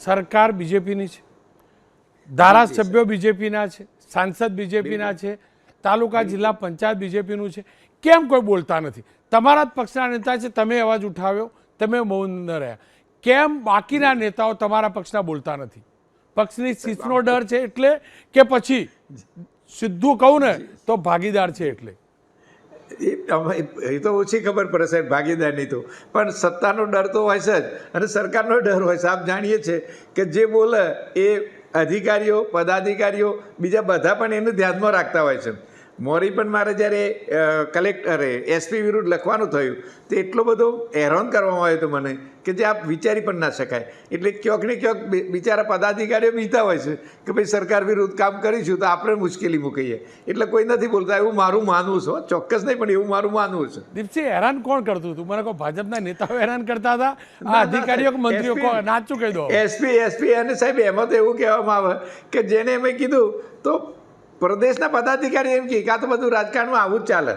સરકાર બીજેપીની છે, ધારાસભ્યો બીજેપીના છે, સાંસદ બીજેપીના છે, તાલુકા જિલ્લા પંચાયત બીજેપીનું છે. કેમ કોઈ બોલતા નથી? તમારા જ પક્ષના નેતા છે, તમે અવાજ ઉઠાવ્યો, તમે મૌન ન રહ્યા. કેમ બાકીના નેતાઓ તમારા પક્ષના બોલતા નથી? પક્ષની શીશનો ડર છે એટલે કે પછી સીધું કહું ને તો ભાગીદાર છે એટલે? એ તો ઓછી ખબર પડે સાહેબ, ભાગીદારની તો, પણ સત્તાનો ડર તો હોય છે જ, અને સરકારનો ડર હોય છે. આપ જાણીએ છીએ કે જે બોલે એ અધિકારીઓ, પદાધિકારીઓ, બીજા બધા પણ એનું ધ્યાનમાં રાખતા હોય છે. મોરી પણ મારે જ્યારે કલેક્ટરે એસપી વિરુદ્ધ લખવાનું થયું તો એટલો બધો હેરાન કરવામાં આવ્યો હતો મને કે જે આપ વિચારી પણ ના શકાય. એટલે ક્યાંક ને ક્યાંક બિચારા પદાધિકારીઓ બીતા હોય છે કે ભાઈ સરકાર વિરુદ્ધ કામ કરીશું તો આપણે મુશ્કેલી મૂકીએ, એટલે કોઈ નથી બોલતા. એવું મારું માનવું છે, ચોક્કસ નહીં, પણ એવું મારું માનવું છે. દીપસિંહ, હેરાન કોણ કરતું હતું? મને કહો, ભાજપના નેતાઓ હેરાન કરતા હતા? આ અધિકારીઓ કે મંત્રીઓ? નાચું કહી દો. એસપી અને સાહેબ એમાં તો એવું કહેવામાં આવે કે જેને મેં કીધું તો પ્રદેશના પદાધિકારી એમ કહે કે આ તો બધું રાજકારણમાં આવું જ ચાલે.